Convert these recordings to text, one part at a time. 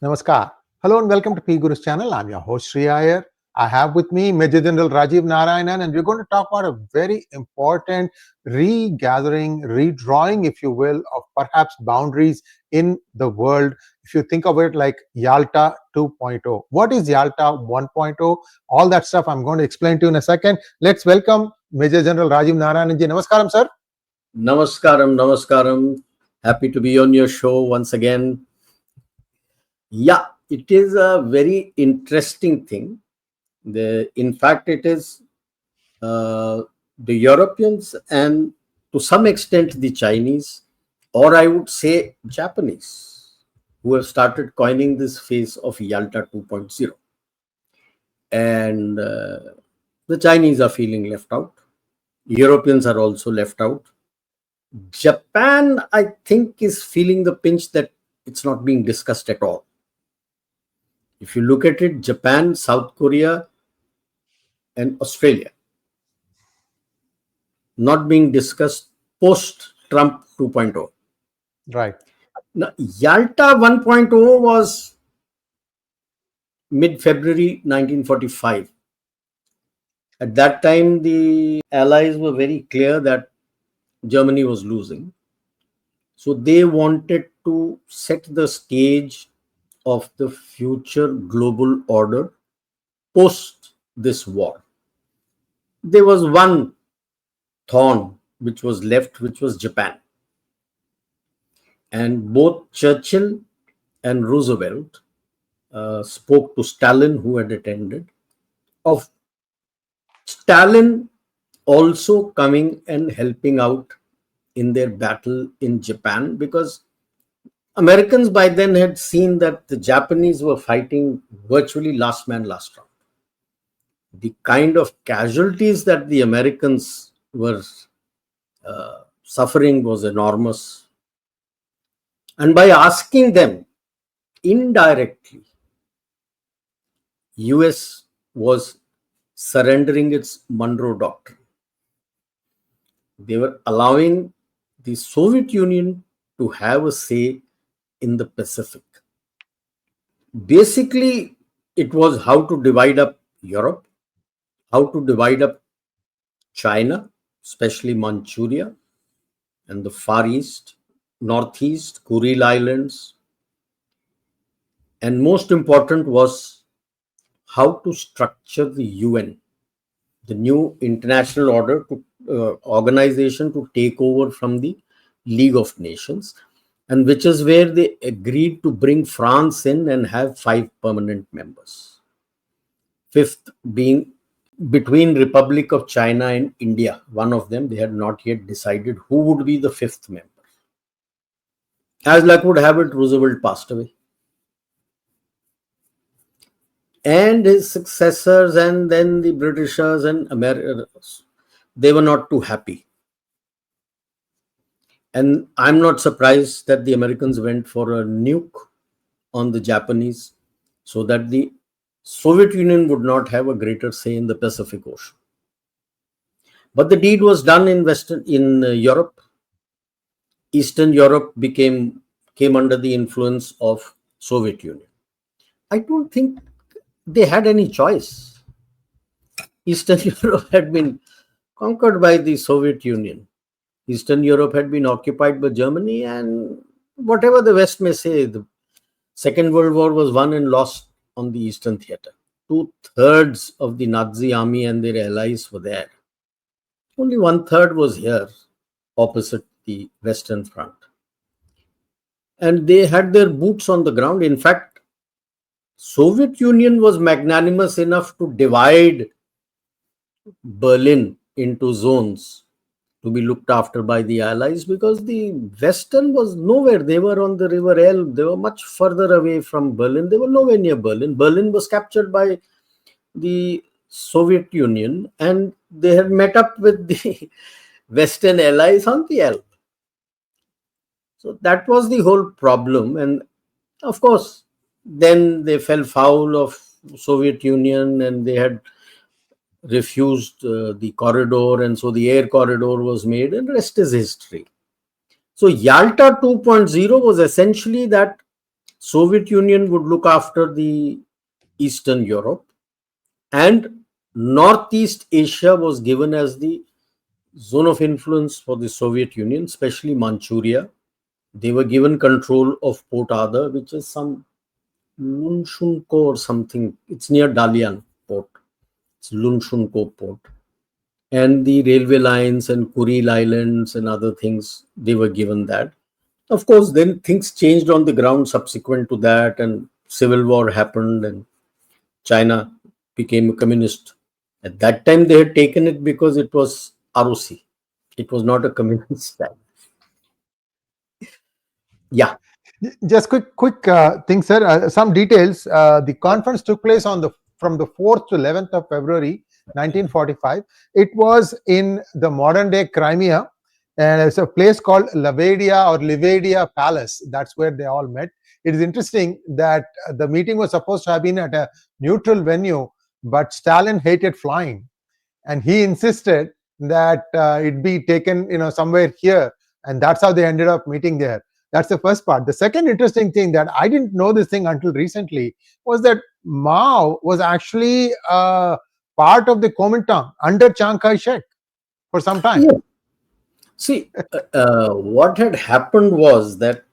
Namaskar. Hello and welcome to PGurus channel. I'm your host Sree Iyer. I have with me Maj Gen Rajiv Narayanan, and we're going to talk about a very important regathering, redrawing, if you will, of perhaps boundaries in the world. If you think of it like Yalta 2.0. What is Yalta 1.0? All that stuff I'm going to explain to you in a second. Let's welcome Major General Rajiv Narayanan ji. Namaskaram, sir. Namaskaram. Happy to be on your show once again. Yeah, it is a very interesting thing. In fact, it is the Europeans and to some extent the Chinese, or I would say Japanese, who have started coining this phase of Yalta 2.0. And the Chinese are feeling left out. Europeans are also left out. Japan, I think, is feeling the pinch that it's not being discussed at all. If you look at it, Japan, South Korea, and Australia not being discussed post-Trump 2.0. Right. Now, Yalta 1.0 was mid-February 1945. At that time, the Allies were very clear that Germany was losing. So they wanted to set the stage of the future global order post this war. There was one thorn which was left, which was Japan. And both Churchill and Roosevelt spoke to Stalin, who had attended, of Stalin also coming and helping out in their battle in Japan, because Americans by then had seen that the Japanese were fighting virtually last man, last round. The kind of casualties that the Americans were suffering was enormous. And by asking them indirectly, US was surrendering its Monroe Doctrine. They were allowing the Soviet Union to have a say in the Pacific. Basically, it was how to divide up Europe, how to divide up China, especially Manchuria and the Far East, Northeast, Kuril Islands. And most important was how to structure the UN, the new international order to organization to take over from the League of Nations, and which is where they agreed to bring France in and have 5 permanent members. 5th being between Republic of China and India. One of them, they had not yet decided who would be the 5th member. As luck would have it, Roosevelt passed away. And his successors and then the Britishers and Americans, they were not too happy. And I'm not surprised that the Americans went for a nuke on the Japanese so that the Soviet Union would not have a greater say in the Pacific Ocean. But the deed was done in Europe. Eastern Europe came under the influence of Soviet Union. I don't think they had any choice. Eastern Europe had been conquered by the Soviet Union. Eastern Europe had been occupied by Germany, and whatever the West may say, the Second World War was won and lost on the Eastern Theater. 2/3 of the Nazi army and their allies were there. Only 1/3 was here, opposite the Western Front. And they had their boots on the ground. In fact, Soviet Union was magnanimous enough to divide Berlin into zones to be looked after by the Allies, because the Western was nowhere. They were on the River Elbe. They were much further away from Berlin. They were nowhere near Berlin. Berlin was captured by the Soviet Union, and they had met up with the Western Allies on the Elbe. So that was the whole problem. And of course, then they fell foul of Soviet Union, and they had refused the corridor, and so the air corridor was made, and rest is history. So Yalta 2.0 was essentially that Soviet Union would look after the Eastern Europe, and Northeast Asia was given as the zone of influence for the Soviet Union, especially Manchuria. They were given control of Port Arthur, which is some Lunshunko or something. It's near Dalian port. It's Lunshunko port. And the railway lines and Kuril Islands and other things, they were given that. Of course, then things changed on the ground subsequent to that, and civil war happened, and China became a communist. At that time, they had taken it because it was ROC. It was not a communist time. Yeah. Just quick thing, sir. Some details. The conference took place from the 4th to 11th of February 1945. It was in the modern day Crimea, and it's a place called 𝗲𝗏𝗍𝗍 Palace. That's where they all met. It is interesting that the meeting was supposed to have been at a neutral venue, but Stalin hated flying, and he insisted that it be taken, somewhere here, and that's how they ended up meeting there. That's the first part. The second interesting thing that I didn't know this thing until recently was that Mao was actually part of the Kuomintang under Chiang Kai-shek for some time. Yeah. See, what had happened was that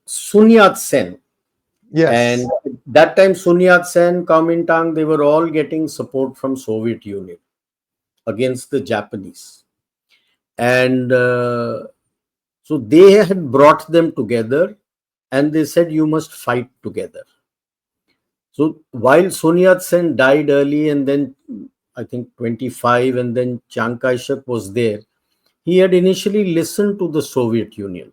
Sun Yat-sen, Yes. and that time Sun Yat-sen, Kuomintang, they were all getting support from Soviet Union against the Japanese. And so they had brought them together, and they said, you must fight together. So while Sun Yat-sen died early, and then I think 25, and then Chiang Kai-shek was there, he had initially listened to the Soviet Union.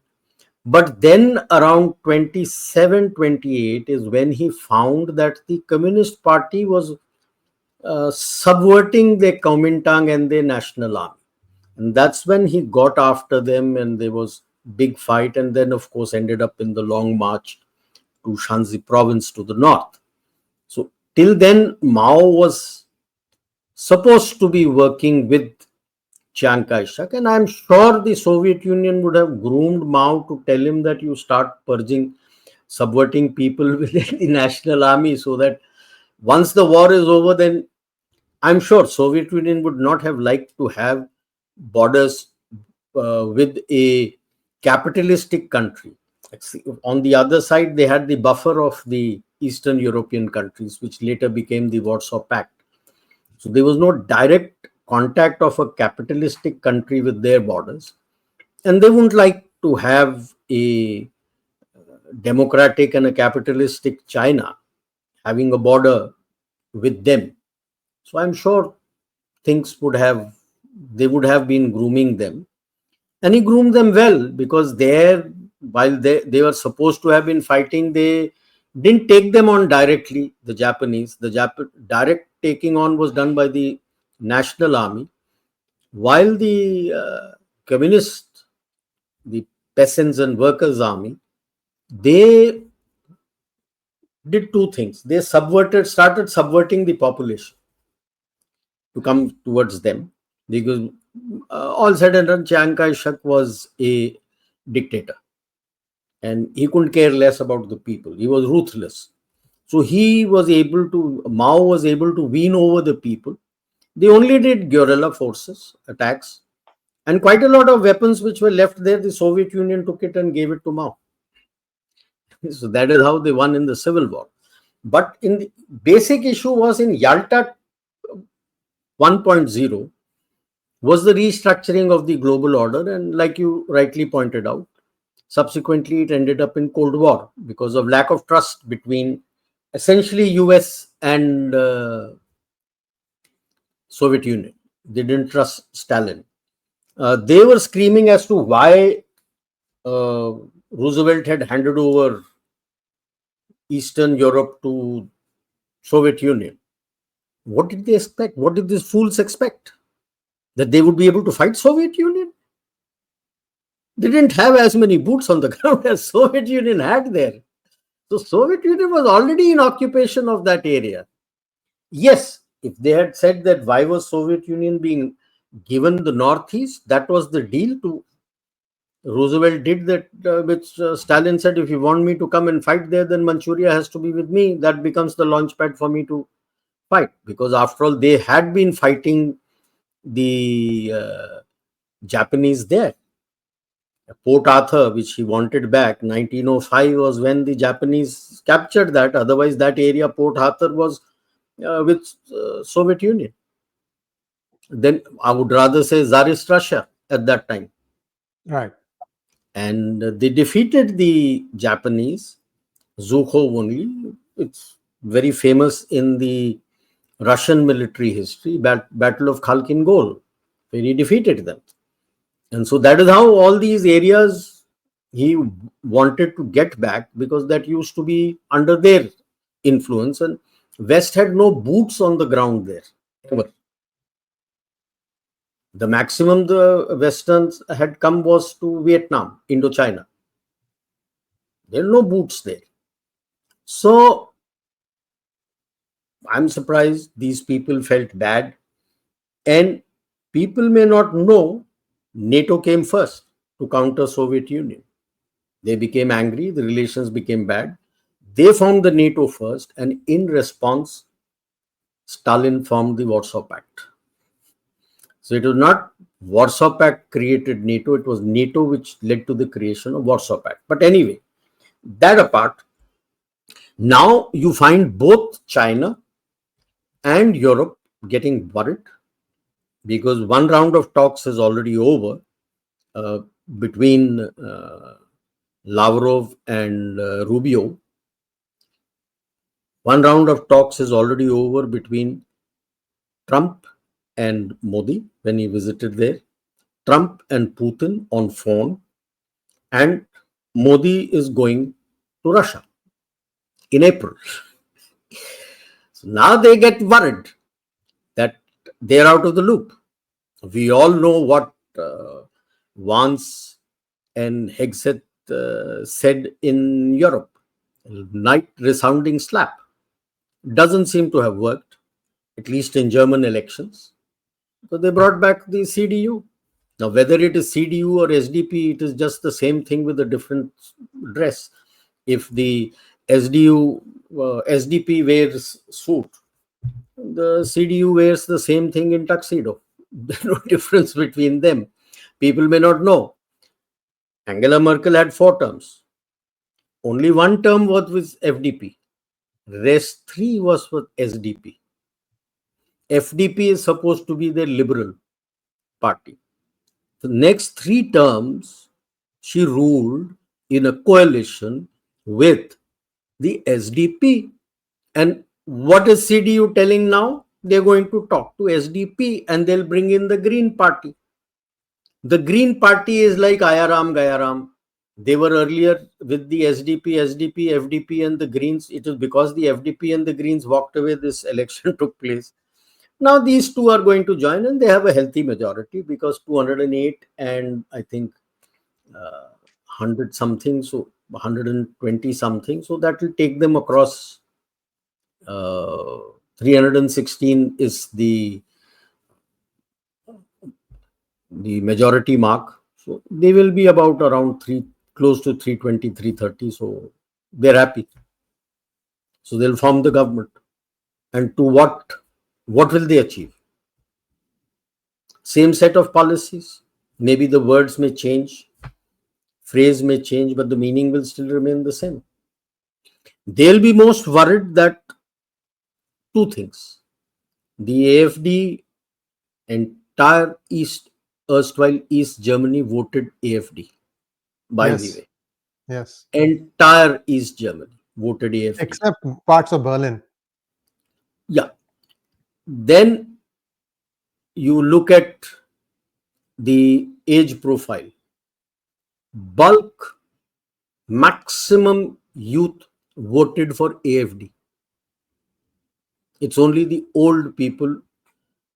But then around 27, 28 is when he found that the Communist Party was subverting the Kuomintang and the National Army. And that's when he got after them, and there was big fight, and then of course ended up in the long march to Shanxi province to the north. So till then Mao was supposed to be working with Chiang Kai-shek, and I'm sure the Soviet Union would have groomed Mao to tell him that you start purging, subverting people within the National Army, so that once the war is over, then I'm sure Soviet Union would not have liked to have borders with a capitalistic country. On the other side, they had the buffer of the Eastern European countries, which later became the Warsaw Pact. So there was no direct contact of a capitalistic country with their borders, and they wouldn't like to have a democratic and a capitalistic China having a border with them. So I'm sure they would have been grooming them, and he groomed them well, because while they were supposed to have been fighting, they didn't take them on directly, the Japanese. The direct taking on was done by the National Army, while the communist, the peasants and workers' army, they did two things. They started subverting the population to come towards them, because all said and done, Chiang Kai-shek was a dictator, and he couldn't care less about the people. He was ruthless. So Mao was able to win over the people. They only did guerrilla forces, attacks, and quite a lot of weapons which were left there, the Soviet Union took it and gave it to Mao. So that is how they won in the Civil War. But in the basic issue was in Yalta 1.0 was the restructuring of the global order, and like you rightly pointed out, subsequently it ended up in Cold War because of lack of trust between essentially US and Soviet Union. They didn't trust Stalin. They were screaming as to why Roosevelt had handed over Eastern Europe to Soviet Union. What did they expect? What did these fools expect? That they would be able to fight Soviet Union? They didn't have as many boots on the ground as Soviet Union had there. So Soviet Union was already in occupation of that area. Yes, if they had said that why was Soviet Union being given the Northeast, that was the deal to Roosevelt did that, which Stalin said, if you want me to come and fight there, then Manchuria has to be with me. That becomes the launch pad for me to fight. Because after all, they had been fighting the Japanese there. Port Arthur, which he wanted back, 1905 was when the Japanese captured that. Otherwise, that area, Port Arthur, was with Soviet Union. Then I would rather say Tsarist Russia at that time. Right. And they defeated the Japanese, Zhuhou only. It's very famous in the Russian military history, Battle of Khalkhin-Gol, where he defeated them. And so that is how all these areas he wanted to get back, because that used to be under their influence, and West had no boots on the ground there ever. The maximum the Westerns had come was to Vietnam, Indochina. There are no boots there. So I'm surprised these people felt bad. And people may not know NATO came first to counter Soviet Union. They became angry, the relations became bad. They formed the NATO first, and in response, Stalin formed the Warsaw Pact. So it was not Warsaw Pact created NATO, it was NATO which led to the creation of Warsaw Pact. But anyway, that apart, now you find both China and Europe getting worried, because one round of talks is already over between Lavrov and Rubio. One round of talks is already over between Trump and Modi when he visited there, Trump and Putin on phone, and Modi is going to Russia in April. So now they get worried that they're out of the loop. We all know what Vance and Hegseth said in Europe. Night resounding slap. Doesn't seem to have worked, at least in German elections. So they brought back the CDU. Now, whether it is CDU or SDP, it is just the same thing with a different dress. If the SDP wears suit, the CDU wears the same thing in tuxedo. There's no difference between them. People may not know. Angela Merkel had 4 terms. Only 1 term was with FDP. Rest 3 was with SDP. FDP is supposed to be the liberal party. The next 3 terms, she ruled in a coalition with the SDP. And what is CDU telling now? They're going to talk to SDP and they'll bring in the Green Party. The Green Party is like Ayaram, Gayaram. They were earlier with the SDP, FDP and the Greens. It was because the FDP and the Greens walked away, this election took place. Now these two are going to join, and they have a healthy majority, because 208 and I think 100 something, so 120 something. So that will take them across 316 is the majority mark. So they will be about around close to 320, 330. So they're happy. So they'll form the government. And to what will they achieve? Same set of policies. Maybe the words may change, phrase may change, but the meaning will still remain the same. They'll be most worried that 2 things. The AFD, entire erstwhile East Germany voted AFD, by the way. Yes. Entire East Germany voted AFD. Except parts of Berlin. Yeah. Then you look at the age profile. Bulk, maximum youth voted for AFD. It's only the old people,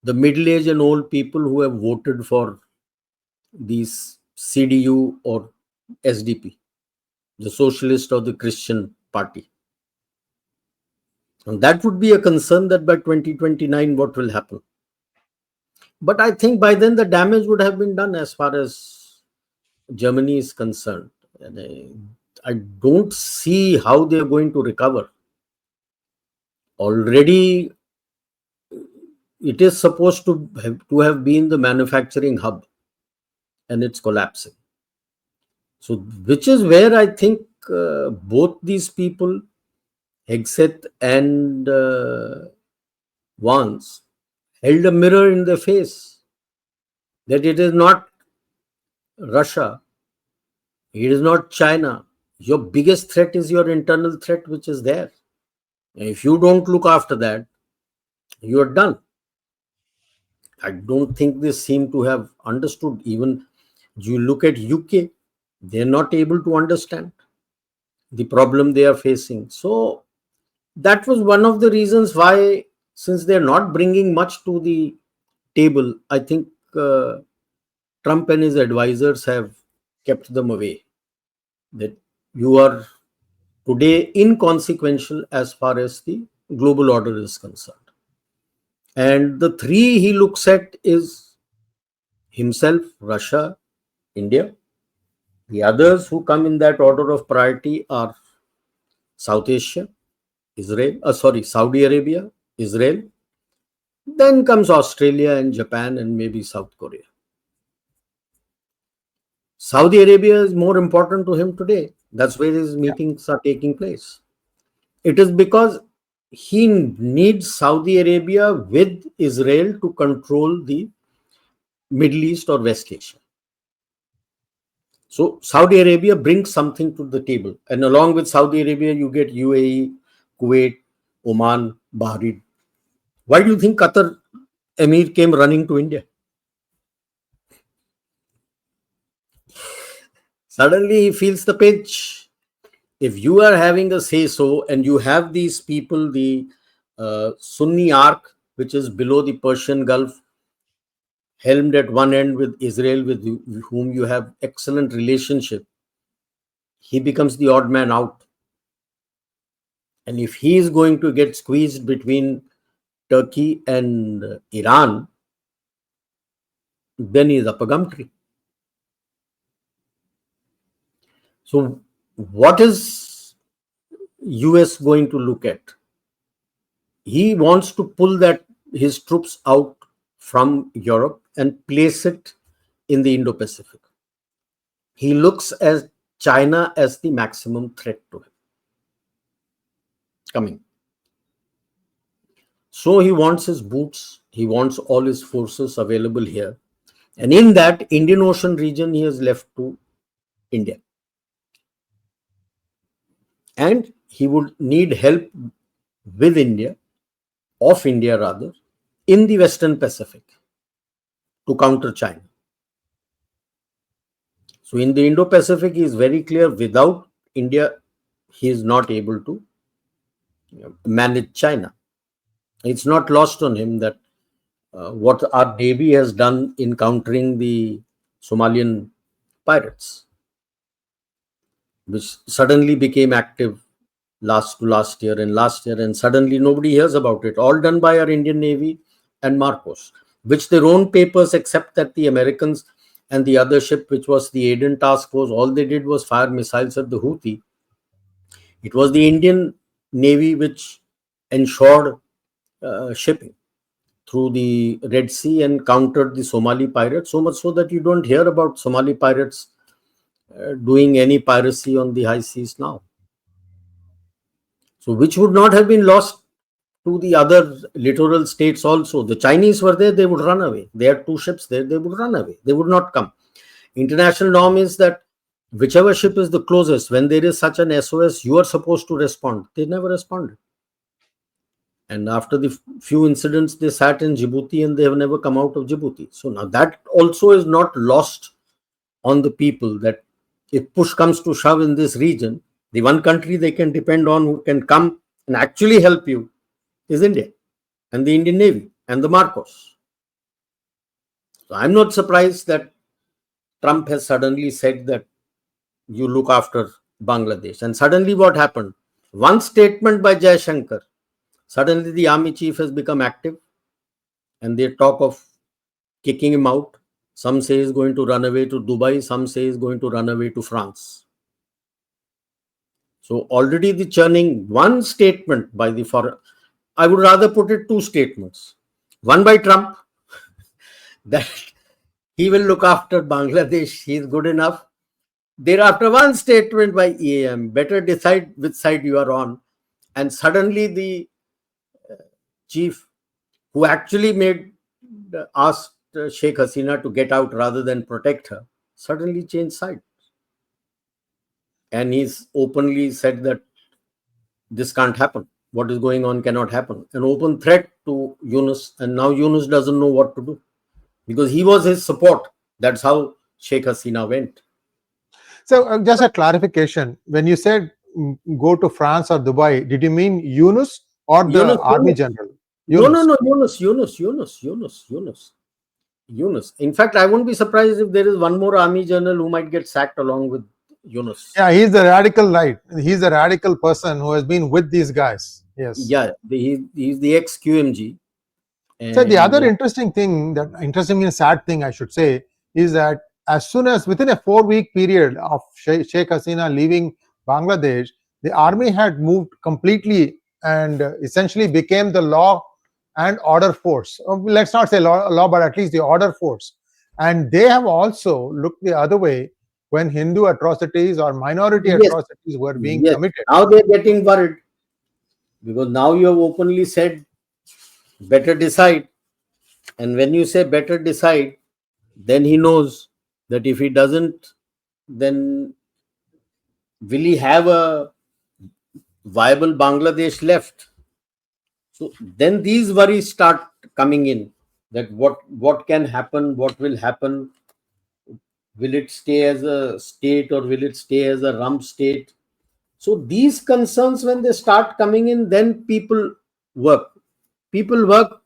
the middle-aged and old people who have voted for these CDU or SDP, the Socialist or the Christian Party. And that would be a concern, that by 2029, what will happen? But I think by then the damage would have been done as far as Germany is concerned, and I don't see how they are going to recover. Already, it is supposed to have been the manufacturing hub, and it's collapsing. So, which is where I think both these people, Hegseth and Vance, held a mirror in their face that it is not Russia, it is not China. Your biggest threat is your internal threat, which is there. And if you don't look after that, you're done. I don't think they seem to have understood. Even you look at UK, they're not able to understand the problem they are facing. So that was one of the reasons why, since they're not bringing much to the table, I think Trump and his advisors have kept them away. That you are today inconsequential as far as the global order is concerned. And the three he looks at is himself, Russia, India. The others who come in that order of priority are South Asia, Saudi Arabia, Israel. Then comes Australia and Japan and maybe South Korea. Saudi Arabia is more important to him today. That's where his meetings are taking place. It is because he needs Saudi Arabia with Israel to control the Middle East or West Asia. So Saudi Arabia brings something to the table. And along with Saudi Arabia, you get UAE, Kuwait, Oman, Bahrain. Why do you think Qatar Emir came running to India? Suddenly he feels the pinch. If you are having a say-so and you have these people, the Sunni arc, which is below the Persian Gulf, helmed at one end with Israel, with whom you have excellent relationship, he becomes the odd man out. And if he is going to get squeezed between Turkey and Iran, then he is up a gum tree. So what is US going to look at? He wants to pull his troops out from Europe and place it in the Indo-Pacific. He looks at China as the maximum threat to him coming. So he wants his boots, he wants all his forces available here. And in that Indian Ocean region, he has left to India. And he would need help with India, of India rather, in the Western Pacific to counter China. So in the Indo-Pacific, he is very clear, without India, he is not able to manage China. It's not lost on him that what our Navy has done in countering the Somalian pirates, which suddenly became active last year, and suddenly nobody hears about it. All done by our Indian Navy and Marcos, which their own papers accept that the Americans and the other ship, which was the Aden Task Force, all they did was fire missiles at the Houthi. It was the Indian Navy which ensured shipping through the Red Sea and countered the Somali pirates, so much so that you don't hear about Somali pirates doing any piracy on the high seas now. So which would not have been lost to the other littoral states also. The Chinese were there, they would run away. They had two ships there, they would run away. They would not come. International norm is that whichever ship is the closest, when there is such an SOS, you are supposed to respond. They never responded. And after the few incidents, they sat in Djibouti and they have never come out of Djibouti. So now that also is not lost on the people, that if push comes to shove in this region, the one country they can depend on who can come and actually help you is India and the Indian Navy and the Marcos. So I'm not surprised that Trump has suddenly said that you look after Bangladesh. And suddenly what happened? One statement by Jaishankar, suddenly the army chief has become active and they talk of kicking him out. Some say is going to run away to Dubai. Some say is going to run away to France. So already the churning, one statement by the foreign, I would rather put it two statements. One by Trump, that he will look after Bangladesh, he is good enough. Thereafter, one statement by EAM, better decide which side you are on. And suddenly the chief, who actually asked Sheikh Hasina to get out rather than protect her, suddenly changed sides. And he's openly said that this can't happen. What is going on cannot happen. An open threat to Yunus, and now Yunus doesn't know what to do because he was his support. That's how Sheikh Hasina went. So just a clarification. When you said go to France or Dubai, did you mean Yunus or the army general? Yunus. No, Yunus. In fact, I won't be surprised if there is one more army general who might get sacked along with Yunus. Yeah, he's the radical right. He's the radical person who has been with these guys. Yes. Yeah, he's the ex-QMG. So the other interesting thing, sad thing I should say, is that as soon as within a 4-week period of Sheikh Hasina leaving Bangladesh, the army had moved completely and essentially became the law and order force. Let's not say law, but at least the order force. And they have also looked the other way when Hindu atrocities or minority atrocities were being committed. Now they're getting worried because now you have openly said better decide. And when you say better decide, then he knows that if he doesn't, then will he have a viable Bangladesh left? So then these worries start coming in, that what can happen, what will happen, will it stay as a state or will it stay as a rump state? So these concerns, when they start coming in, then people work. People work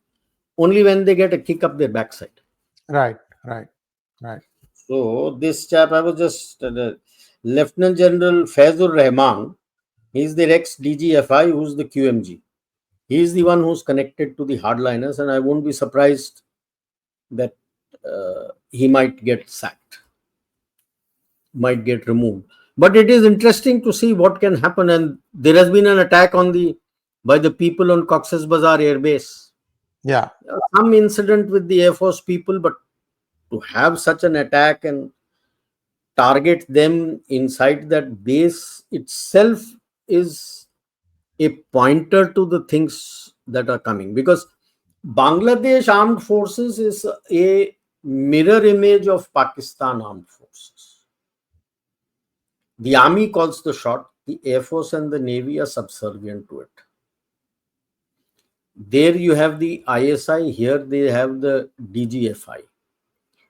only when they get a kick up their backside. Right. So this chap, I was just Lieutenant General 𝗤𝗏𝗄𝗏 𝗏𝗏𝗏. He's the ex-DGFI, who's the QMG. He's the one who's connected to the hardliners, and I won't be surprised that he might get sacked, might get removed. But it is interesting to see what can happen. And there has been an attack by the people on Cox's Bazar Air Base. Yeah. Some incident with the Air Force people, but to have such an attack and target them inside that base itself is a pointer to the things that are coming, because Bangladesh armed forces is a mirror image of Pakistan armed forces. The army calls the shot, the Air Force and the Navy are subservient to it. There you have the ISI, here they have the DGFI.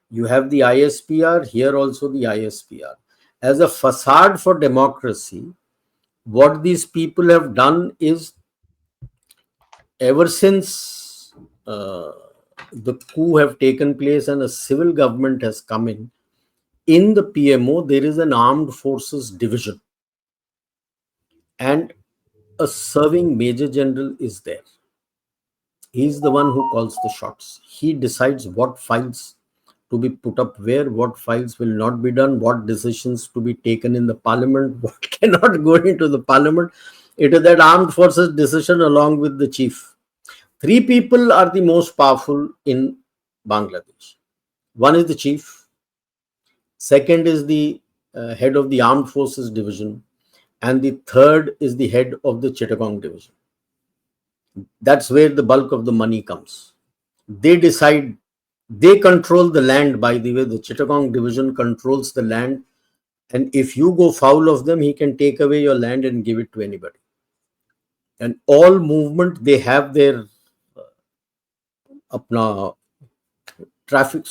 You have the ISPR, here also the ISPR. As a facade for democracy, what these people have done is, ever since the coup have taken place and a civil government has come in the PMO, there is an armed forces division. And a serving major general is there. He's the one who calls the shots. He decides what files to be put up where, what files will not be done, what decisions to be taken in the parliament, what cannot go into the parliament. It is that armed forces decision along with the chief. 3 people are the most powerful in Bangladesh. One is the chief. Second is the head of the armed forces division. And the third is the head of the Chittagong division. That's where the bulk of the money comes. They decide. They control the land, by the way. The Chittagong division controls the land. And if you go foul of them, he can take away your land and give it to anybody. And all movement, they have their traffic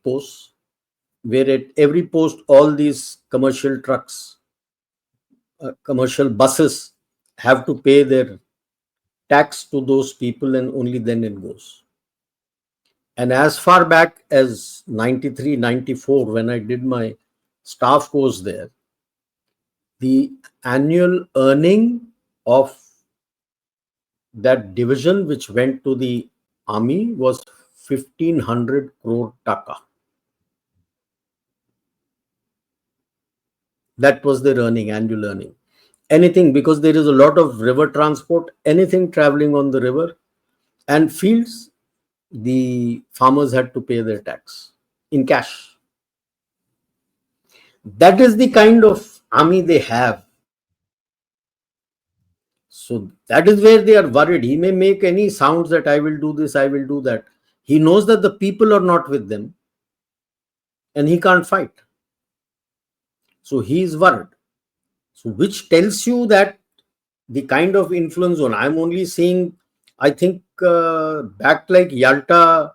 posts, where at every post, all these commercial trucks, commercial buses have to pay their tax to those people, and only then it goes. And as far back as 93, 94, when I did my staff course there, the annual earning of that division which went to the army was 1,500 crore taka. That was their annual earning. Anything, because there is a lot of river transport, anything traveling on the river and fields, the farmers had to pay their tax in cash. That is the kind of army they have. So that is where they are worried. He may make any sounds that I will do this, I will do that. He knows that the people are not with them and he can't fight. So he is worried. So which tells you that the kind of influence zone, I'm only seeing, I think back like Yalta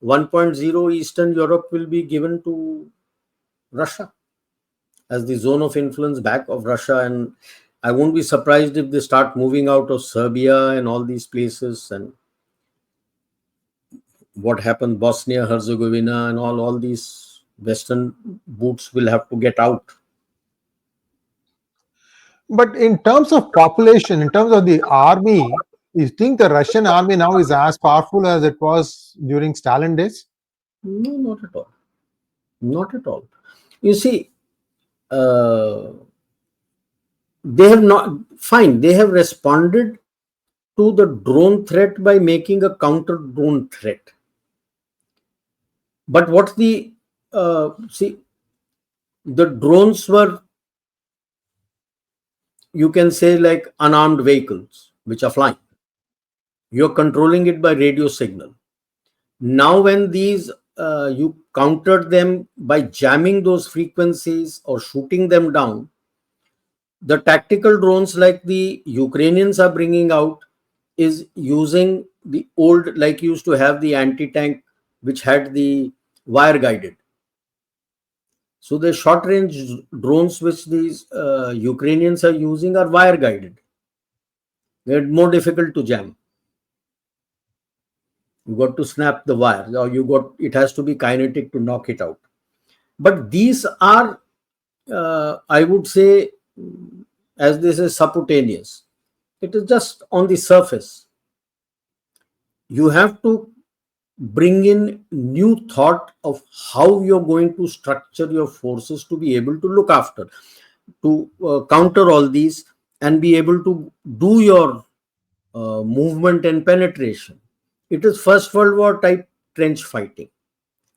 1.0, Eastern Europe will be given to Russia as the zone of influence back of Russia. And I won't be surprised if they start moving out of Serbia and all these places. And what happened, Bosnia, Herzegovina and all these Western boots will have to get out. But in terms of population, in terms of the army, you think the Russian army now is as powerful as it was during Stalin days? No, not at all. Not at all. You see, they have not, fine, they have responded to the drone threat by making a counter drone threat. But what the, see, the drones were, you can say, like unarmed vehicles which are flying. You're controlling it by radio signal. Now when these, you countered them by jamming those frequencies or shooting them down, the tactical drones like the Ukrainians are bringing out is using the old, like used to have the anti-tank which had the wire guided. So the short range drones which these Ukrainians are using are wire guided. They're more difficult to jam. You got to snap the wire, or it has to be kinetic to knock it out. But these are, I would say, as this is subcutaneous. It is just on the surface. You have to bring in new thought of how you're going to structure your forces to be able to look after, to counter all these and be able to do your movement and penetration. It is First World War type trench fighting.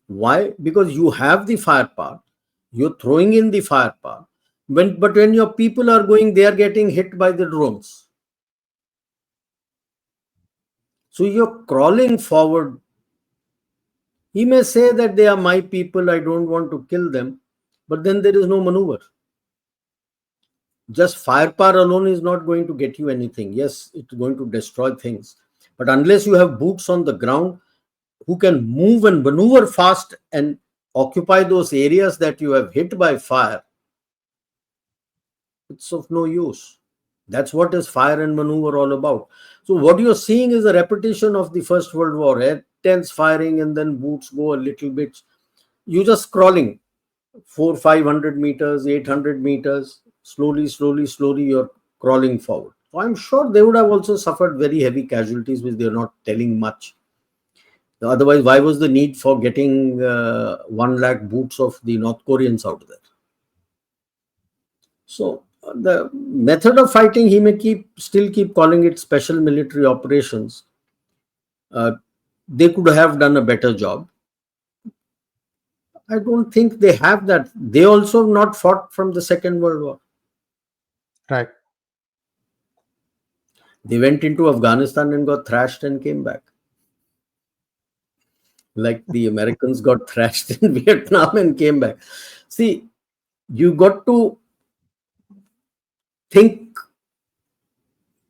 Why? Because you have the firepower, you're throwing in the firepower, but when your people are going, they are getting hit by the drones. So you're crawling forward. He may say that they are my people, I don't want to kill them, but then there is no maneuver. Just firepower alone is not going to get you anything. Yes, it's going to destroy things. But unless you have boots on the ground who can move and maneuver fast and occupy those areas that you have hit by fire, it's of no use. That's what is fire and maneuver all about. So what you're seeing is a repetition of the First World War. Intense firing and then boots go a little bit. You just crawling 400-500 meters, 800 meters, slowly you're crawling forward. So I'm sure they would have also suffered very heavy casualties, which they're not telling much. Otherwise, why was the need for getting 1 lakh boots of the North Koreans out there? So the method of fighting, he may still keep calling it special military operations. They could have done a better job. I don't think they have that. They also not fought from the Second World War. Right. They went into Afghanistan and got thrashed and came back. Like the Americans got thrashed in Vietnam and came back. See, you got to think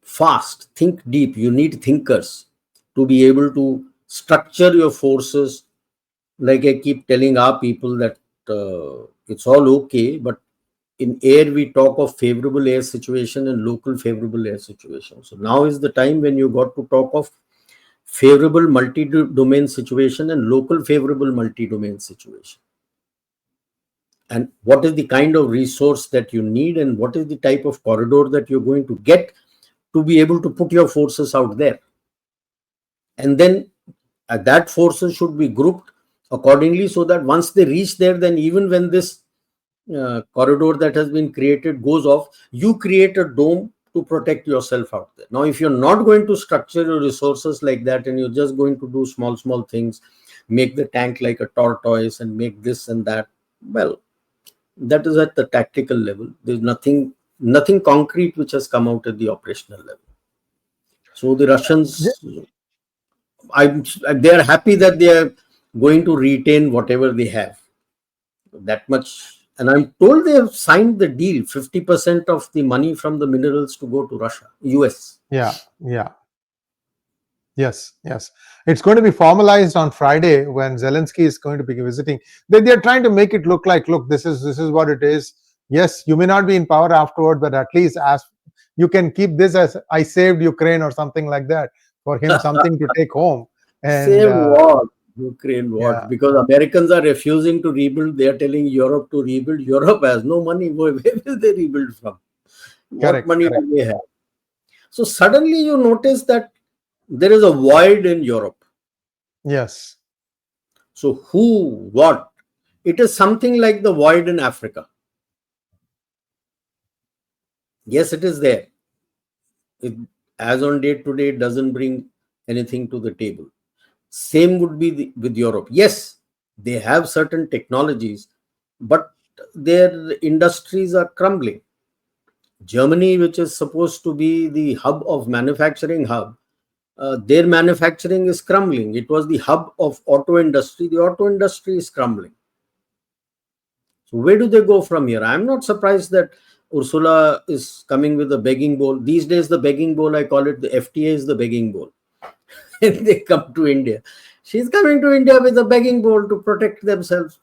fast, think deep. You need thinkers to be able to structure your forces. Like I keep telling our people that it's all okay, but in air we talk of favorable air situation and local favorable air situation. So now is the time when you got to talk of favorable multi-domain situation and local favorable multi-domain situation. And what is the kind of resource that you need and what is the type of corridor that you're going to get to be able to put your forces out there. And then that forces should be grouped accordingly, so that once they reach there, then even when this corridor that has been created goes off, you create a dome to protect yourself out there. Now, if you're not going to structure your resources like that, and you're just going to do small things, make the tank like a tortoise and make this and that, well, that is at the tactical level. There's nothing concrete which has come out at the operational level. So the Russians, they are happy that they are going to retain whatever they have. That much. And I'm told they have signed the deal, 50% of the money from the minerals to go to Russia, US. Yes. It's going to be formalized on Friday when Zelensky is going to be visiting. They're trying to make it look like, look, this is what it is. Yes, you may not be in power afterward, but at least as you can keep this as I saved Ukraine or something like that, for him something to take home. And save what? Ukraine what? Yeah. Because Americans are refusing to rebuild. They are telling Europe to rebuild. Europe has no money. Where will they rebuild from? What money do they have? So suddenly you notice that there is a void in Europe. Yes. So who, what? It is something like the void in Africa. Yes, it is there. It, as on date today, it doesn't bring anything to the table. Same would be with Europe. Yes, they have certain technologies, but their industries are crumbling. Germany, which is supposed to be the hub of manufacturing hub, their manufacturing is crumbling. It was the hub of auto industry. The auto industry is crumbling. So where do they go from here? I'm not surprised that Ursula is coming with a begging bowl. These days, the begging bowl, I call it the FTA is the begging bowl. And they come to India. She's coming to India with a begging bowl to protect themselves.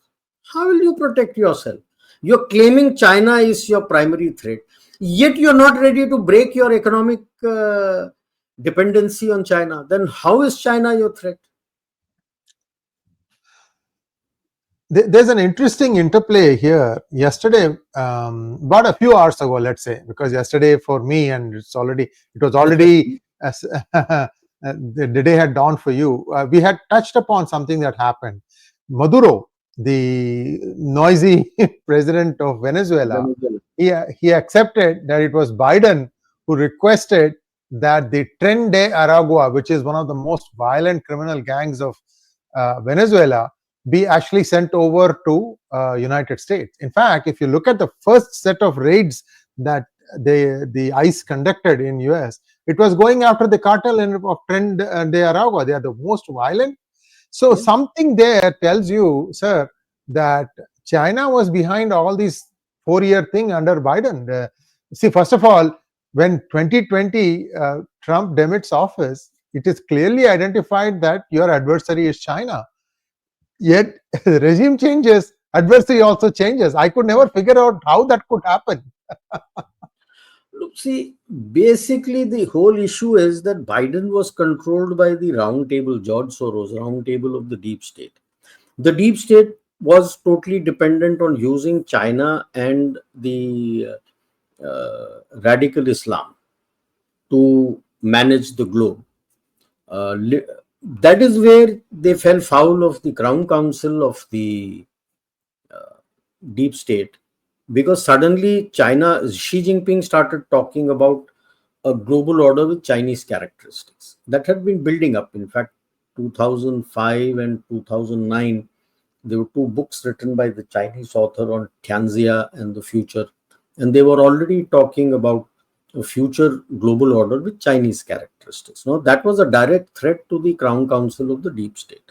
How will you protect yourself? You're claiming China is your primary threat, yet you're not ready to break your economic dependency on China. Then how is China your threat? There's an interesting interplay here. Yesterday, about a few hours ago, let's say, because yesterday for me, and it was already the day had dawned for you. We had touched upon something that happened. Maduro, the noisy president of Venezuela, he accepted that it was Biden who requested that the Tren de Aragua, which is one of the most violent criminal gangs of Venezuela, be actually sent over to United States. In fact, if you look at the first set of raids that the ICE conducted in US, it was going after the cartel of Tren de Aragua. They are the most violent. So something there tells you, sir, that China was behind all these 4-year thing under Biden. See, first of all, when 2020 Trump demits office, it is clearly identified that your adversary is China. Yet regime changes, adversary also changes. I could never figure out how that could happen. Look, see, basically the whole issue is that Biden was controlled by the round table, George Soros, round table of the deep state. The deep state was totally dependent on using China and the radical Islam to manage the globe. That is where they fell foul of the Crown Council of the deep state, because suddenly China, Xi Jinping started talking about a global order with Chinese characteristics that had been building up. In fact, 2005 and 2009, there were 2 books written by the Chinese author on Tianxia and the future, and they were already talking about a future global order with Chinese characteristics. Now, that was a direct threat to the Crown Council of the deep state,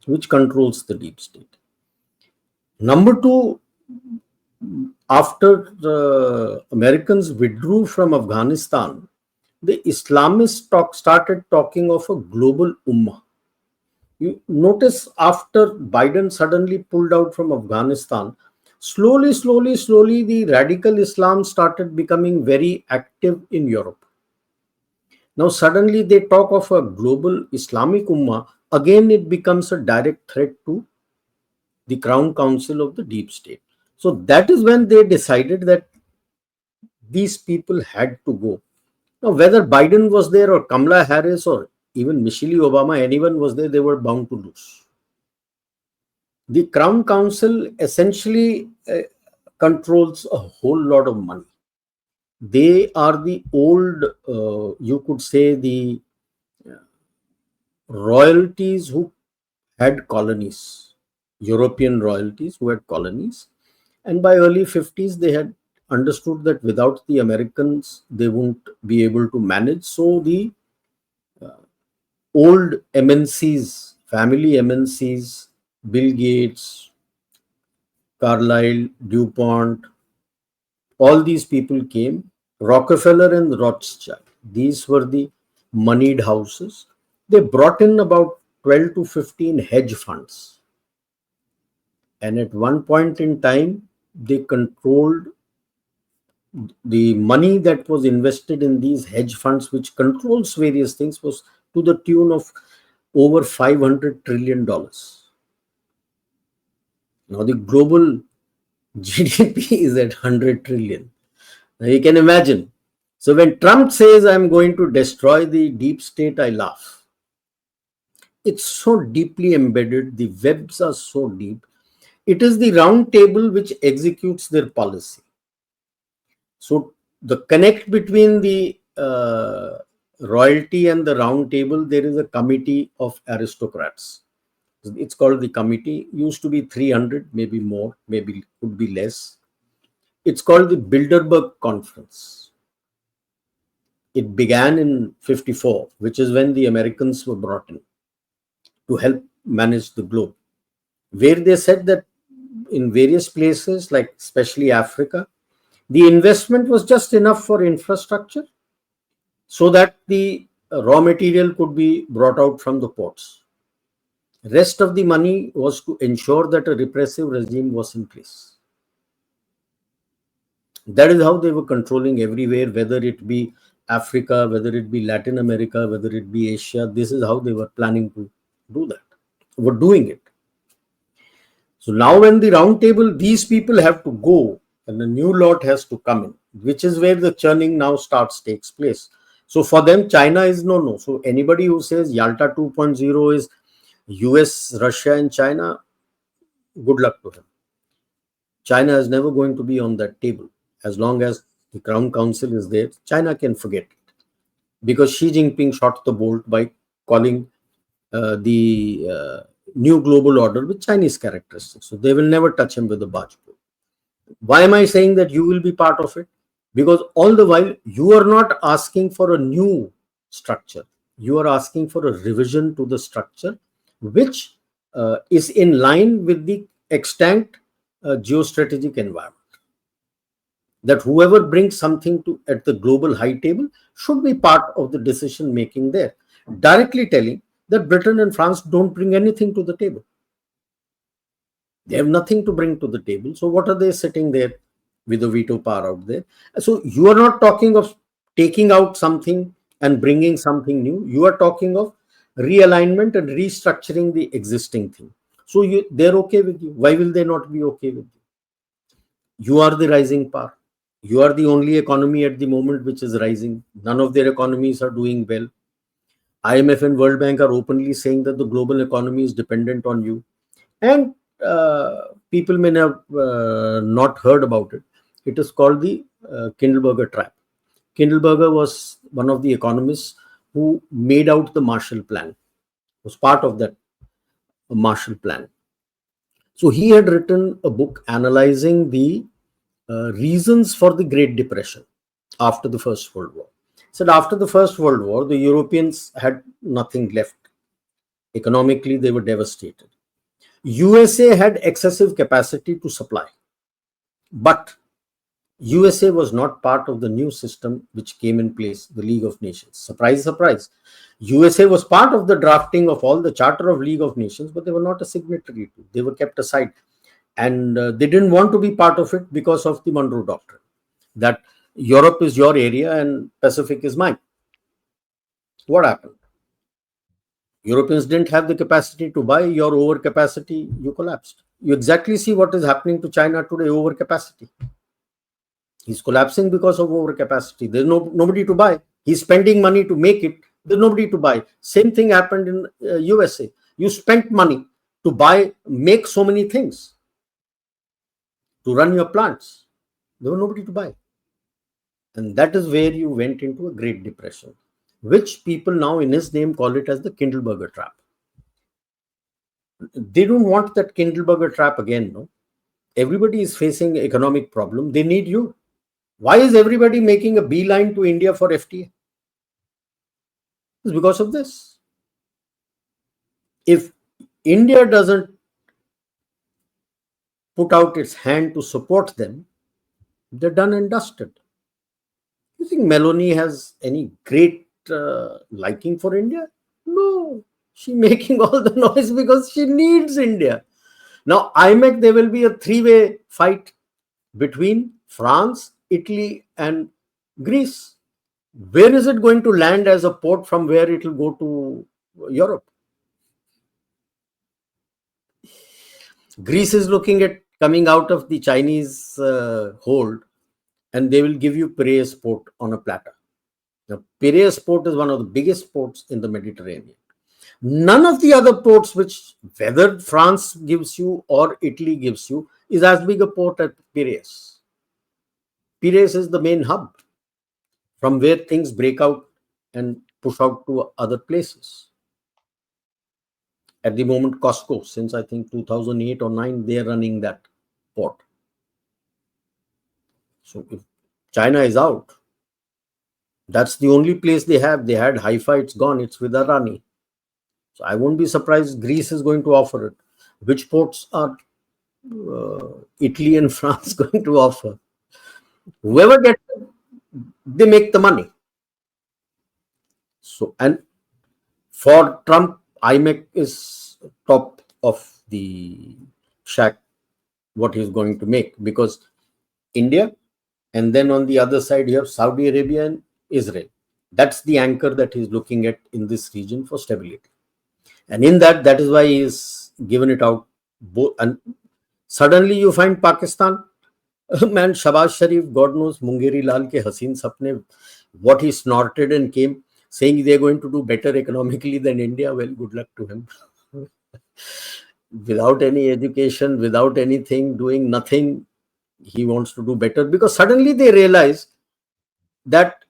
which controls the deep state. Number 2, after the Americans withdrew from Afghanistan, the Islamists started talking of a global ummah. You notice after Biden suddenly pulled out from Afghanistan, slowly, the radical Islam started becoming very active in Europe. Now, suddenly they talk of a global Islamic Ummah. Again, it becomes a direct threat to the Crown Council of the deep state. So that is when they decided that these people had to go. Now, whether Biden was there or Kamala Harris or even Michelle Obama, anyone was there, they were bound to lose. The Crown Council essentially controls a whole lot of money. They are the old, you could say, the royalties who had colonies, European royalties who had colonies. And by early 50s, they had understood that without the Americans, they won't be able to manage. So the old MNCs, family MNCs, Bill Gates, Carlyle, DuPont, all these people came. Rockefeller and Rothschild, these were the moneyed houses. They brought in about 12 to 15 hedge funds. And at one point in time, they controlled the money that was invested in these hedge funds, which controls various things, was to the tune of over $500 trillion. Now the global GDP is at 100 trillion. Now you can imagine. So when Trump says, I'm going to destroy the deep state, I laugh. It's so deeply embedded. The webs are so deep. It is the round table which executes their policy. So the connect between the royalty and the round table, there is a committee of aristocrats. It's called the committee. Used to be 300, maybe more, maybe could be less. It's called the Bilderberg Conference. It began in 54, which is when the Americans were brought in to help manage the globe, where they said that in various places, like especially Africa, the investment was just enough for infrastructure so that the raw material could be brought out from the ports. Rest of the money was to ensure that a repressive regime was in place. That is how they were controlling everywhere, whether it be Africa, whether it be Latin America, whether it be Asia. This is how they were planning to do that, were doing it. So now when the round table, these people have to go and a new lot has to come in, which is where the churning now takes place. So for them, China is no. So anybody who says Yalta 2.0 is US, Russia and China, good luck to him. China is never going to be on that table. As long as the Crown Council is there, China can forget it. Because Xi Jinping shot the bolt by calling the new global order with Chinese characteristics. So they will never touch him with a barge pole. Why am I saying that you will be part of it? Because all the while you are not asking for a new structure. You are asking for a revision to the structure, which is in line with the extant geostrategic environment. That whoever brings something to at the global high table should be part of the decision making there. Directly telling that Britain and France don't bring anything to the table. They have nothing to bring to the table. So what are they sitting there with a veto power out there? So you are not talking of taking out something and bringing something new. You are talking of realignment and restructuring the existing thing. So they're okay with you. Why will they not be okay with you? You are the rising power. You are the only economy at the moment which is rising. None of their economies are doing well. IMF and World Bank are openly saying that the global economy is dependent on you. And people may have not heard about it. It is called the Kindleberger trap. Kindleberger was one of the economists who made out the Marshall Plan, was part of that Marshall Plan. So he had written a book analyzing the reasons for the Great Depression after the First World War. He said after the First World War, the Europeans had nothing left. Economically, they were devastated. USA had excessive capacity to supply, but USA was not part of the new system which came in place, the League of Nations. Surprise, surprise. USA was part of the drafting of all the Charter of League of Nations, but they were not a signatory to it. They were kept aside. And they didn't want to be part of it because of the Monroe Doctrine, that Europe is your area and Pacific is mine. What happened? Europeans didn't have the capacity to buy. Your overcapacity, you collapsed. You exactly see what is happening to China today, overcapacity. He's collapsing because of overcapacity. There's nobody to buy. He's spending money to make it, There's nobody to buy. Same thing happened in USA. You spent money to make so many things, to run your plants. There was nobody to buy. And that is where you went into a Great Depression, which people now in his name call it as the Kindleberger trap. They don't want that Kindleberger trap again, no? Everybody is facing economic problem. They need you. Why is everybody making a beeline to India for FTA? It's because of this. If India doesn't put out its hand to support them, they're done and dusted. You think Meloni has any great liking for India? No. She's making all the noise because she needs India. Now, IMEC, there will be a three-way fight between France, Italy, and Greece. Where is it going to land as a port from where it will go to Europe? Greece is looking at coming out of the Chinese hold, and they will give you Piraeus port on a platter. Now, Piraeus port is one of the biggest ports in the Mediterranean. None of the other ports, which whether France gives you or Italy gives you, is as big a port as Piraeus. Piraeus is the main hub from where things break out and push out to other places. At the moment, COSCO, since I think 2008 or 9, they are running that port. So if China is out, that's the only place they have. They had Haifa, it's gone, it's with Irani. So I won't be surprised Greece is going to offer it. Which ports are Italy and France going to offer? Whoever gets it, they make the money. So, and for Trump, IMEC is top of the shack, what he's going to make, because India, and then on the other side you have Saudi Arabia and Israel. That's the anchor that he's looking at in this region for stability. And in that is why he's given it out. And suddenly you find Pakistan, man, Shahbaz Sharif, God knows, Mungeri Lal ke Haseen Sapne, what he snorted and came saying they're going to do better economically than India. Well, good luck to him. Without any education, without anything, doing nothing, he wants to do better, because suddenly they realize that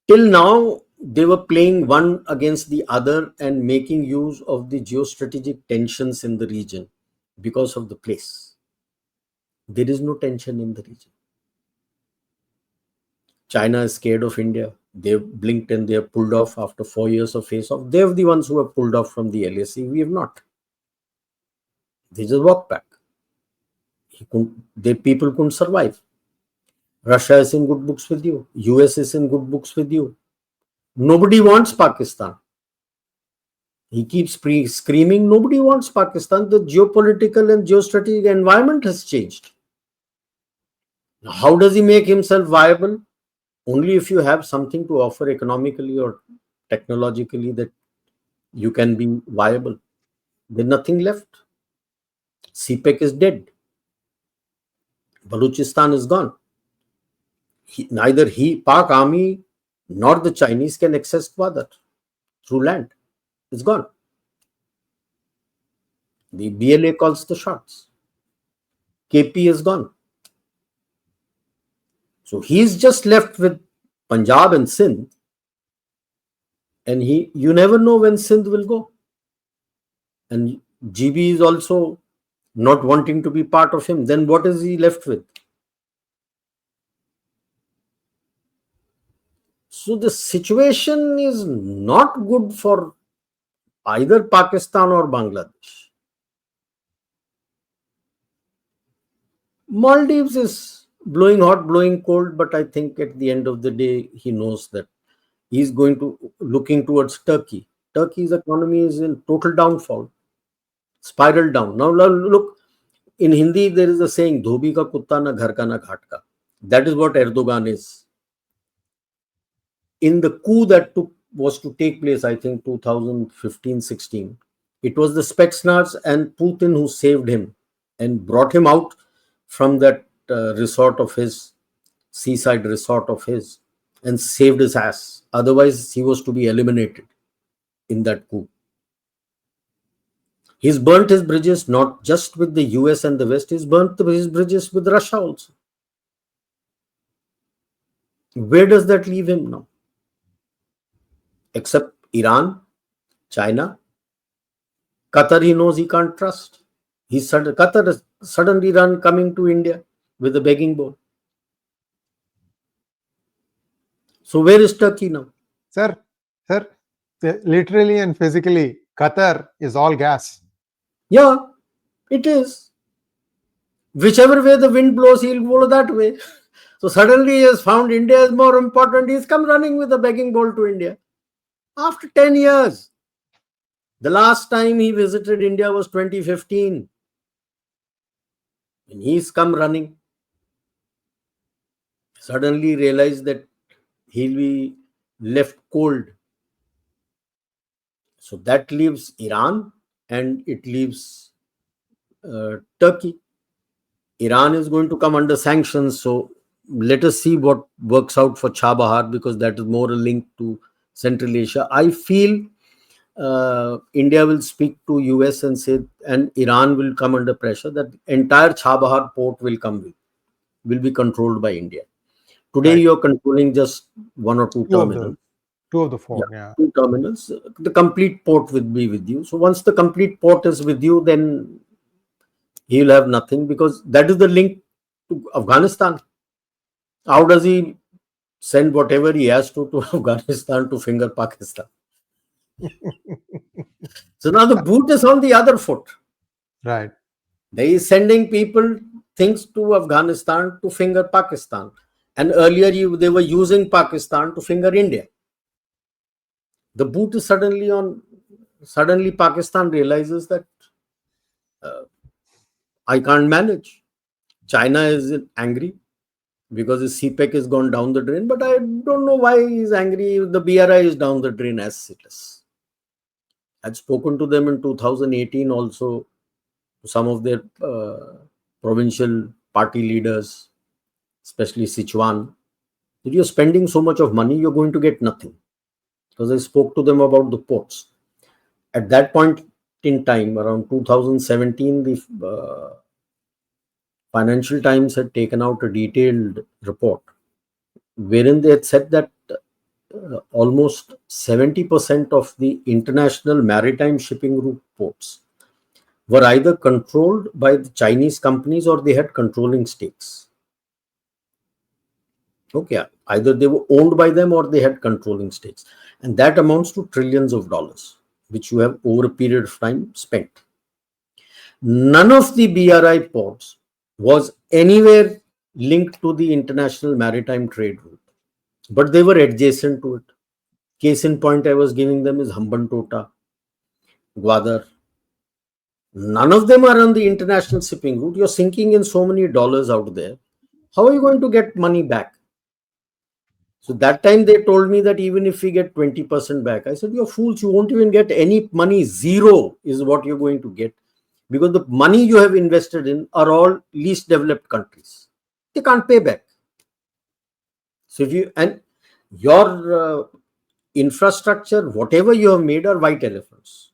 till now they were playing one against the other and making use of the geostrategic tensions in the region because of the place. There is no tension in the region. China is scared of India. They've blinked and they have pulled off after 4 years of face-off. They're the ones who have pulled off from the LAC. We have not. They just walked back. People couldn't survive. Russia is in good books with you. US is in good books with you. Nobody wants Pakistan. He keeps screaming, nobody wants Pakistan. The geopolitical and geostrategic environment has changed. Now, how does he make himself viable? Only if you have something to offer economically or technologically that you can be viable. There's nothing left. CPEC is dead. Balochistan is gone. Neither Pak army nor the Chinese can access Gwadar through land. It's gone. The BLA calls the shots. KP is gone. So he's just left with Punjab and Sindh, and you never know when Sindh will go. And GB is also not wanting to be part of him. Then what is he left with? So the situation is not good for either Pakistan or Bangladesh. Maldives is blowing hot, blowing cold, but I think at the end of the day, he knows that he's looking towards Turkey. Turkey's economy is in total downfall, spiral down. Now look, in Hindi, there is a saying, "Dhobi ka kutta na ghar ka na ghat ka." That is what Erdogan is. In the coup that was to take place, I think 2015-16, it was the Spetsnaz and Putin who saved him and brought him out from that resort of his, seaside resort of his. and saved his ass. Otherwise, he was to be eliminated in that coup. He's burnt his bridges not just with the US and the West, he's burnt his bridges with Russia also. Where does that leave him now? Except Iran, China, Qatar, he knows he can't trust. Qatar is suddenly coming to India with a begging bowl. So where is Turkey now? Sir, literally and physically, Qatar is all gas. Yeah, it is. Whichever way the wind blows, he'll go that way. So suddenly he has found India is more important. He's come running with a begging bowl to India. After 10 years. The last time he visited India was 2015. And he's come running. Suddenly realized that he'll be left cold. So that leaves Iran and it leaves Turkey. Iran is going to come under sanctions. So let us see what works out for Chabahar, because that is more a link to Central Asia. I feel India will speak to US and say, and Iran will come under pressure that entire Chabahar port will be controlled by India. Today, right, you're controlling just one or two terminals. Two of the four, yeah. Two terminals. The complete port will be with you. So once the complete port is with you, then he'll have nothing, because that is the link to Afghanistan. How does he send whatever he has to Afghanistan to finger Pakistan? So now the boot is on the other foot. Right. They is sending people things to Afghanistan to finger Pakistan. And earlier they were using Pakistan to finger India. The boot is suddenly on. Suddenly Pakistan realizes that I can't manage. China is angry because the CPEC has gone down the drain, but I don't know why he's angry. The BRI is down the drain as it is. I'd spoken to them in 2018 also, some of their provincial party leaders, especially Sichuan. If you're spending so much of money, you're going to get nothing. Because I spoke to them about the ports. At that point in time, around 2017, the Financial Times had taken out a detailed report wherein they had said that almost 70% of the international maritime shipping route ports were either controlled by the Chinese companies or they had controlling stakes. Okay, either they were owned by them or they had controlling stakes. And that amounts to trillions of dollars, which you have over a period of time spent. None of the BRI ports was anywhere linked to the international maritime trade route, but they were adjacent to it. Case in point I was giving them is Hambantota, Gwadar. None of them are on the international shipping route. You're sinking in so many dollars out there. How are you going to get money back? So that time they told me that even if we get 20% back, I said, you're fools, you won't even get any money. Zero is what you're going to get, because the money you have invested in are all least developed countries. They can't pay back. So if you, and your infrastructure, whatever you have made are white elephants.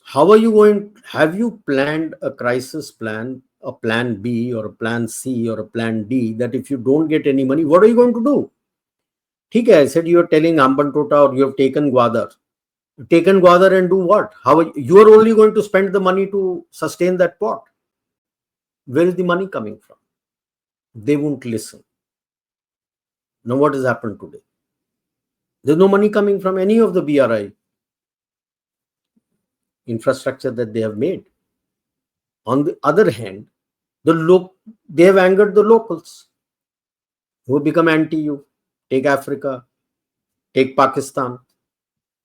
How are you going, have you planned a crisis plan, a plan B or a plan C or a plan D, that if you don't get any money, what are you going to do? Okay, I said, you're telling Hambantota or you have taken Gwadar. Taken Gwadar and do what? You are only going to spend the money to sustain that port. Where is the money coming from? They won't listen. Now what has happened today? There's no money coming from any of the BRI infrastructure that they have made. On the other hand, they have angered the locals who have become anti-you. Take Africa, take Pakistan.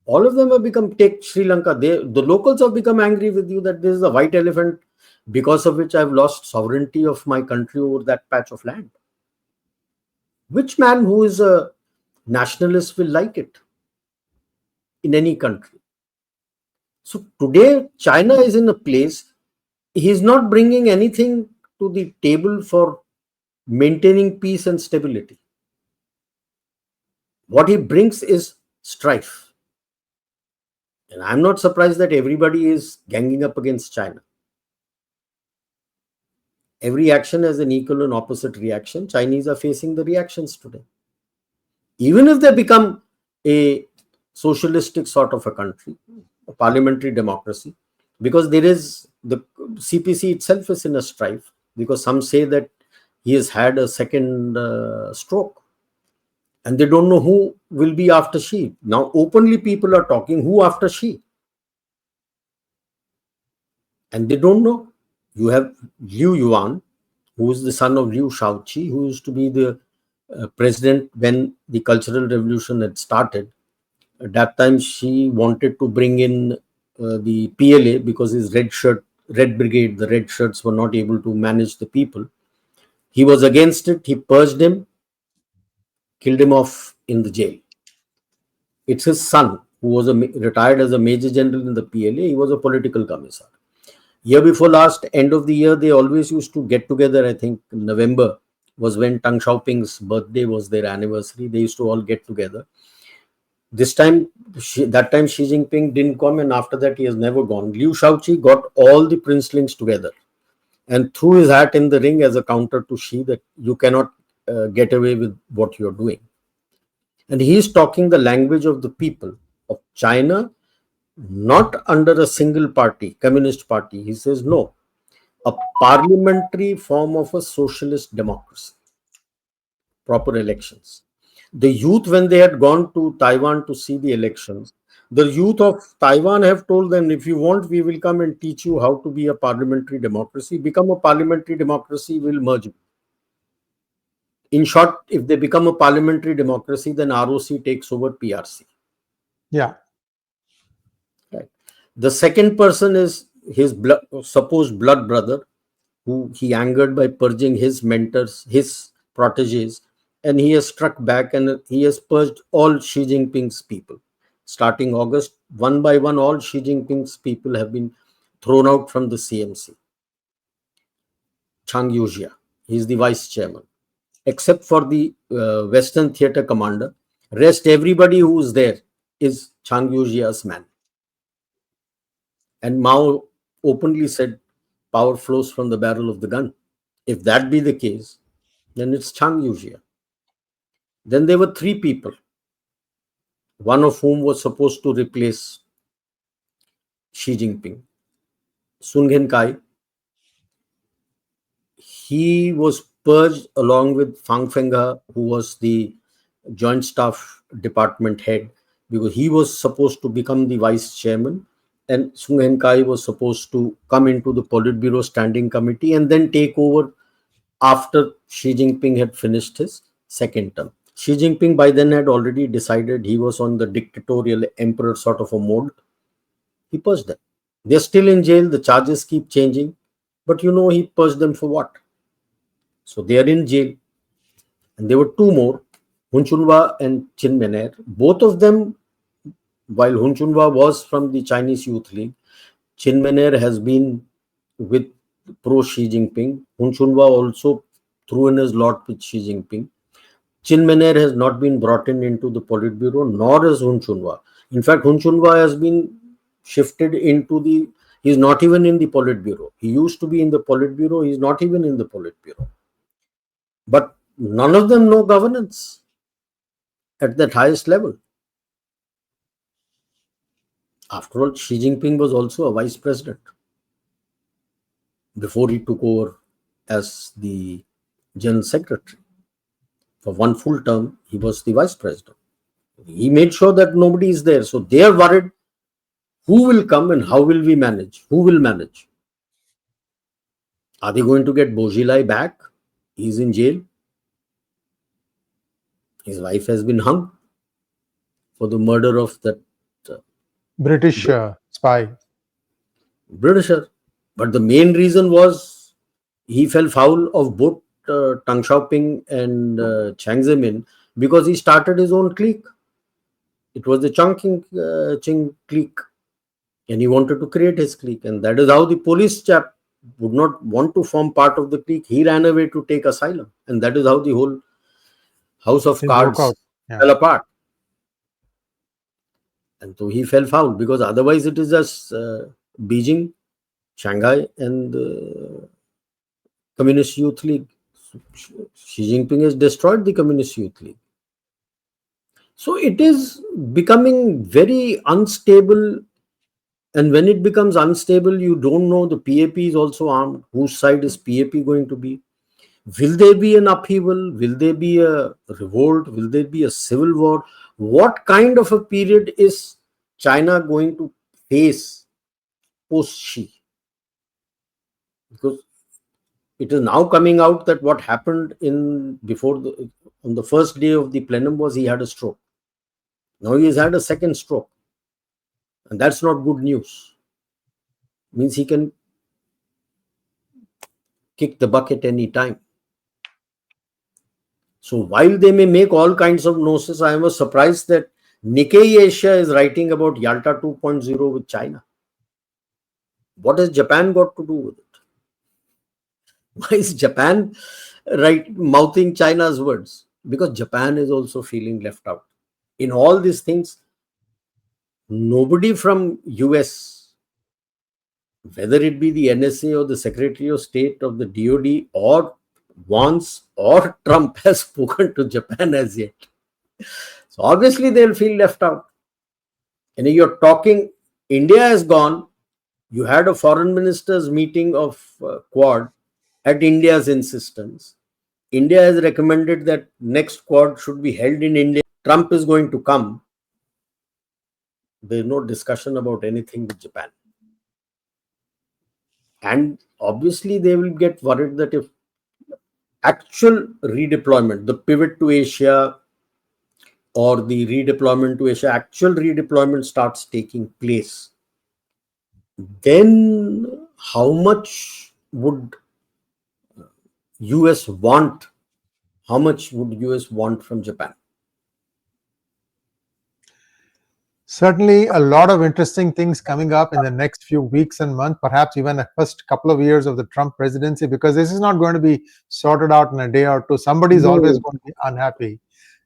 All of them have become, take Sri Lanka. The locals have become angry with you that this is a white elephant because of which I've lost sovereignty of my country over that patch of land. Which man who is a nationalist will like it in any country? So today, China is in a place, he's not bringing anything to the table for maintaining peace and stability. What he brings is strife. And I'm not surprised that everybody is ganging up against China. Every action has an equal and opposite reaction. Chinese are facing the reactions today. Even if they become a socialistic sort of a country, a parliamentary democracy, because there is the CPC itself is in a strife, because some say that he has had a second stroke and they don't know who will be after Xi. Now openly people are talking who after Xi, and they don't know. You have Liu Yuan, who is the son of Liu Shaoqi, who used to be the president when the Cultural Revolution had started. At that time, she wanted to bring in the PLA because his Red Brigade, the red shirts were not able to manage the people. He was against it. He purged him, killed him off in the jail. It's his son who was retired as a major general in the PLA. He was a political commissar. Year before last, end of the year, they always used to get together. I think November was when Deng Xiaoping's birthday was, their anniversary. They used to all get together. This time, that time Xi Jinping didn't come, and after that he has never gone. Liu Shaoqi got all the princelings together and threw his hat in the ring as a counter to Xi that you cannot get away with what you're doing. And he is talking the language of the people of China, not under a single party, communist party. He says, no, a parliamentary form of a socialist democracy, proper elections. The youth, when they had gone to Taiwan to see the elections, the youth of Taiwan have told them, if you want, we will come and teach you how to be a parliamentary democracy. Become a parliamentary democracy, we'll merge you. In short, if they become a parliamentary democracy, then ROC takes over PRC. Yeah. Right. The second person is his supposed blood brother, who he angered by purging his mentors, his proteges, and he has struck back and he has purged all Xi Jinping's people. Starting August, one by one, all Xi Jinping's people have been thrown out from the CMC. Chang Yuzhia, he is the vice chairman. Except for the Western theater commander, rest everybody who is there is Chang Yuzhia's man. And Mao openly said, power flows from the barrel of the gun. If that be the case, then it's Chang Yuzhia. Then there were three people, one of whom was supposed to replace Xi Jinping. Sun Gen-kai, he was purged along with Fang Fenghe, who was the Joint Staff Department head, because he was supposed to become the vice chairman, and Sun Gen-kai was supposed to come into the Politburo Standing Committee and then take over after Xi Jinping had finished his second term. Xi Jinping by then had already decided he was on the dictatorial emperor sort of a mode. He purged them. They're still in jail. The charges keep changing. But you know, he purged them for what? So they are in jail. And there were two more, Hun Chunhwa and Chin Mener. Both of them, while Hun Chunhwa was from the Chinese Youth League, Chin Mener has been with pro-Xi Jinping. Hun Chunhwa also threw in his lot with Xi Jinping. Chin Mener has not been brought into the Politburo, nor is Hun Chunhwa. In fact, Hun Chunhwa has been shifted into the, he's not even in the Politburo. He used to be in the Politburo, he's not even in the Politburo. But none of them know governance at that highest level. After all, Xi Jinping was also a vice president before he took over as the general secretary. For one full term, he was the vice president. He made sure that nobody is there. So they are worried, who will come and how will we manage? Who will manage? Are they going to get Bozhilai back? He's in jail. His wife has been hung for the murder of that British spy. Britisher. But the main reason was he fell foul of both Deng Xiaoping and Chiang Zemin because he started his own clique. It was the Chongqing clique, and he wanted to create his clique, and that is how the police chap would not want to form part of the clique. He ran away to take asylum, and that is how the whole house of cards fell apart. And so he fell foul, because otherwise it is just Beijing, Shanghai, and Communist Youth League. Xi Jinping has destroyed the Communist Youth League. So it is becoming very unstable. And when it becomes unstable, you don't know. The PAP is also armed. Whose side is PAP going to be? Will there be an upheaval? Will there be a revolt? Will there be a civil war? What kind of a period is China going to face post-Xi? Because it is now coming out that what happened on the first day of the plenum was he had a stroke. Now he has had a second stroke. And that's not good news. It means he can kick the bucket any time. So while they may make all kinds of noses, I was surprised that Nikkei Asia is writing about Yalta 2.0 with China. What has Japan got to do with it? Why is Japan mouthing China's words? Because Japan is also feeling left out. In all these things, nobody from US, whether it be the NSA or the Secretary of State of the DOD or Vance or Trump, has spoken to Japan as yet. So obviously they'll feel left out. And you're talking, India has gone. You had a foreign ministers meeting of Quad at India's insistence. India has recommended that next Quad should be held in India. Trump is going to come. There's no discussion about anything with Japan. And obviously they will get worried that if actual redeployment, the pivot to Asia or the redeployment to Asia, actual redeployment starts taking place, then how much would US want? How much would US want from Japan? Certainly a lot of interesting things coming up in the next few weeks and months, perhaps even the first couple of years of the Trump presidency, because this is not going to be sorted out in a day or two. Somebody's always going to be unhappy.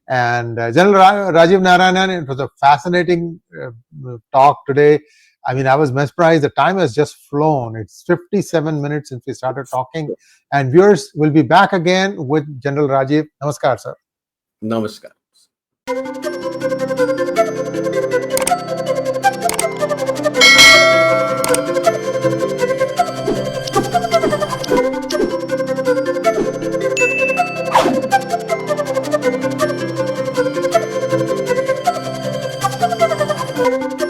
And General Rajiv Narayanan, it was a fascinating talk today. I mean, I was mesmerized. The time has just flown. It's 57 minutes since we started talking. And viewers will be back again with General Rajiv. Namaskar, sir. Namaskar. Thank you.